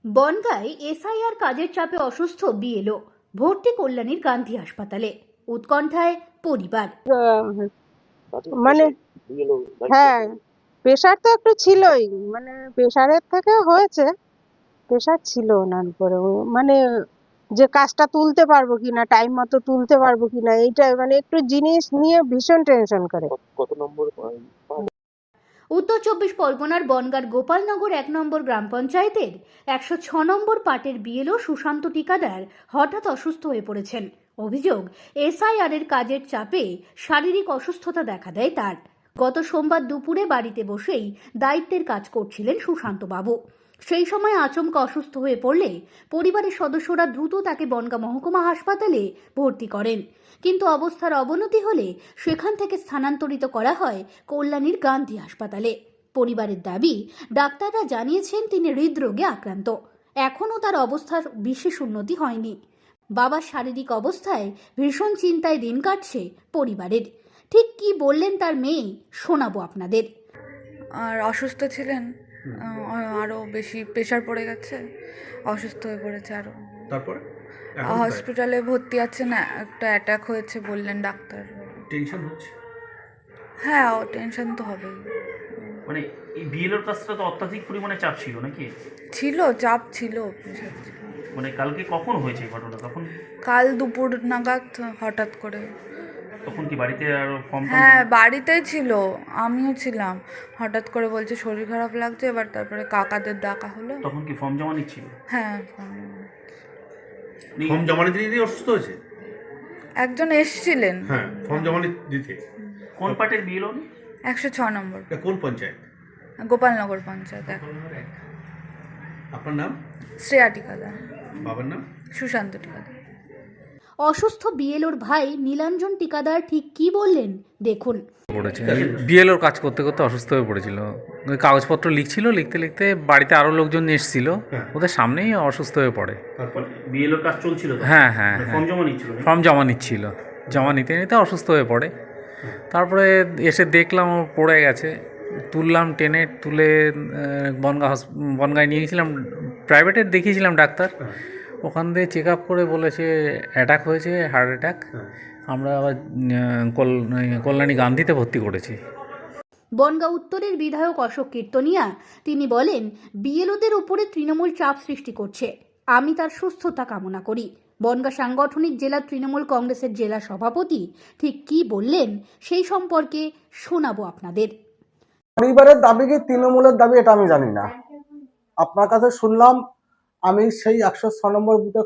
বনগাঁয় SIR কাজের চাপে অসুস্থ বিএলও, ভর্তি কল্যাণীর গান্ধী হাসপাতালে। উৎকণ্ঠায় পরিবার। মানে হ্যাঁ, প্রেশার তো একটু ছিলই, মানে প্রেশারের থেকে হয়েছে, প্রেশার ছিল ওনার উপরে। মানে যে কাজটা তুলতে পারবো কিনা, টাইম মতো তুলতে পারবো কিনা, এইটা মানে একটু জিনিস নিয়ে ভীষণ টেনশন করে। কত নম্বর উত্তর 24 পরগনার বনগাঁর গোপালনগর 1 নম্বর গ্রাম পঞ্চায়েতের 106 নম্বর পাটের বিএলও সুশান্ত টিকাদার হঠাৎ অসুস্থ হয়ে পড়েছেন। অভিযোগ, এসআইআর এর কাজের চাপে শারীরিক অসুস্থতা দেখা দেয় তার। গত সোমবার দুপুরে বাড়িতে বসেই দায়িত্বের কাজ করছিলেন সুশান্ত বাবু। সেই সময় আচমকা অসুস্থ হয়ে পড়লে পরিবারের সদস্যরা দ্রুত তাকে বনগাঁ মহকুমা হাসপাতালে ভর্তি করেন, কিন্তু অবস্থার অবনতি হলে সেখান থেকে স্থানান্তরিত করা হয় কল্যাণীর গান্ধী হাসপাতালে। পরিবারের দাবি, ডাক্তাররা জানিয়েছেন তিনি হৃদরোগে আক্রান্ত। এখনও তার অবস্থার বিশেষ উন্নতি হয়নি। বাবার শারীরিক অবস্থায় ভীষণ চিন্তায় দিন কাটছে পরিবারের। ঠিক কি বললেন তার মেয়ে, শোনাবো আপনাদের। আর অসুস্থ ছিলেন, আরও বেশি প্রেশার পড়ে গেছে, অসুস্থ হয়ে পড়েছে আরও। তারপর হসপিটালে ভর্তি আছেন, একটা অ্যাটাক হয়েছে বললেন ডাক্তার। টেনশন হচ্ছে? হ্যাঁ, টেনশন তো হবেই। মানে এই বিএলওর কাজটা তো অত্যাধিক পরিমাণে চাপ ছিল নাকি? ছিল, চাপ ছিল, প্রেশার ছিল। মানে কালকে কখন হয়েছে এই ঘটনা? তখন কাল দুপুর নাগাদ হঠাৎ করে। তখন কি বাড়িতে আর ফর্ম? হ্যাঁ, বাড়িতেই ছিল, আমিও ছিলাম। হঠাৎ করে বলছে শরীর খারাপ লাগছে, এবার তারপরে কাকাদের ডাকা হলো। তখন কি ফর্ম জমা নিচ্ছিল? হ্যাঁ, ফর্ম জমা নিতে দিতে অসুস্থ হয়েছে? একজন এসছিলেন। হ্যাঁ, ফর্ম জমা দিতে। কোন পার্টির বিএলও? 106 নম্বর। কোন পঞ্চায়েত? গোপালনগর পঞ্চায়েত। আপনার নাম? শ্রেয়া টিকাদার। বাবার নাম? সুশান্ত টিকাদার। অসুস্থ বিএলওর ভাই নীলাঞ্জন টিকাদার ঠিক কি বললেন দেখুন। পড়েছে বিএলওর কাজ করতে করতে অসুস্থ হয়ে পড়েছিল। ওই কাগজপত্র লিখছিল, লিখতে লিখতে বাড়িতে আরও লোকজন এসেছিল, ওদের সামনেই অসুস্থ হয়ে পড়ে। তারপর বিএলওর কাজ চলছিল? হ্যাঁ হ্যাঁ, ফর্ম জমা নিচ্ছিল? ফর্ম জমা নিচ্ছিল, জমা নিতে নিতে অসুস্থ হয়ে পড়ে। তারপরে এসে দেখলাম ও পড়ে গেছে, তুললাম, টেনে তুলে বনগাঁয় নিয়ে গেছিলাম, প্রাইভেটে দেখিয়েছিলাম ডাক্তার। ওখান থেকে চেক আপ করে বলেছে অ্যাটাক হয়েছে, হার্ট অ্যাটাক। আমরা আবার কল্যাণী গান্ধীতে ভর্তি করেছি। বনগাঁ উত্তরের বিধায়ক অশোক কীর্তনিয়া তিনি বলেন, বিএলওদের উপরে তৃণমূল চাপ সৃষ্টি করছে। আমি তার সুস্থতা কামনা করি। বনগাঁ সাংগঠনিক জেলা তৃণমূল কংগ্রেসের জেলা সভাপতি ঠিক কি বললেন সেই সম্পর্কে শোনাবো আপনাদের। পরিবারের দাবি কি তৃণমূলের দাবি এটা আমি জানি না, আপনার কাছে শুনলাম। আমি সেই 106 নম্বর বুথে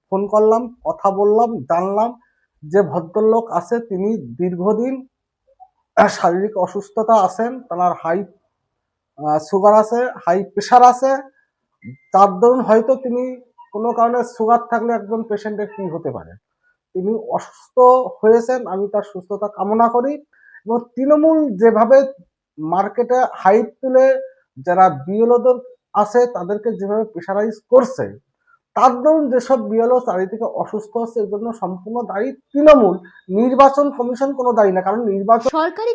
ফোন করলাম, কথা বললাম, জানলাম যে ভদ্রলোক আছে তিনি দীর্ঘদিন শারীরিক অসুস্থতা আছেন, তার হাই সুগার আছে, হাই প্রেশার আছে। তার দরুন হয়তো তিনি কোনো কারণে সুগার থাকলে একজন পেশেন্টের কি হতে পারে, তিনি অসুস্থ হয়েছেন। আমি তার সুস্থতা কামনা করি। এবং তৃণমূল যেভাবে মার্কেটে হাইপ তুলে যারা বিএলওদের আছে তাদেরকে যেভাবে প্রেশারাইজ করছে, তার দরুন যেসব বিএলও চারিদিকে অসুস্থ হচ্ছে, এর জন্য সম্পূর্ণ দায়ী তৃণমূল। নির্বাচন কমিশন কোনো দায়ী না, কারণ নির্বাচন সরকারি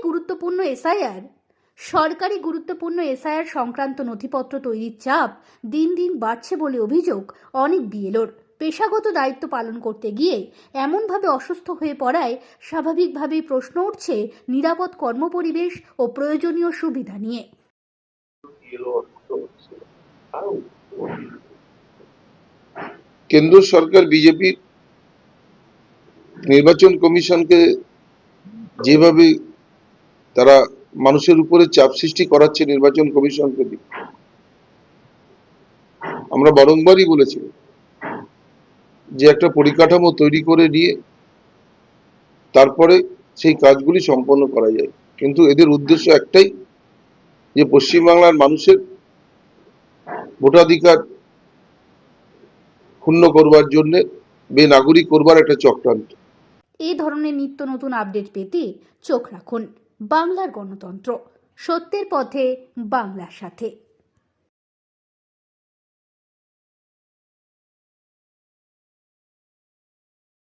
গুরুত্বপূর্ণ এসআইআর সংক্রান্ত নথিপত্র তৈরির চাপ দিন দিন বাড়ছে বলে অভিযোগ অনেক বিএলওর। পেশাগত দায়িত্ব পালন করতে গিয়ে এমনভাবে অসুস্থ হয়ে পড়ায় স্বাভাবিকভাবেই প্রশ্ন উঠছে নিরাপদ কর্মপরিবেশ ও প্রয়োজনীয় সুবিধা নিয়ে। কেন্দ্র সরকার বিজেপি নির্বাচন কমিশনকে যেভাবে তারা মানুষের উপরে চাপ সৃষ্টি করাচ্ছে নির্বাচন কমিশনকে, আমরা বারংবারই বলেছি যে একটা পরিকাঠামো তৈরি করে নিয়ে তারপরে সেই কাজগুলি সম্পন্ন করা যায়। কিন্তু এদের উদ্দেশ্য একটাই, যে পশ্চিমবাংলার মানুষের ভোটাধিকার ক্ষুণ্ণ করবার জন্য, বেনাগরিক করবার একটা চক্রান্ত। এই ধরনের নিত্য নতুন আপডেট পেতে চোখ রাখুন বাংলার গণতন্ত্র, সত্যের পথে বাংলার সাথে।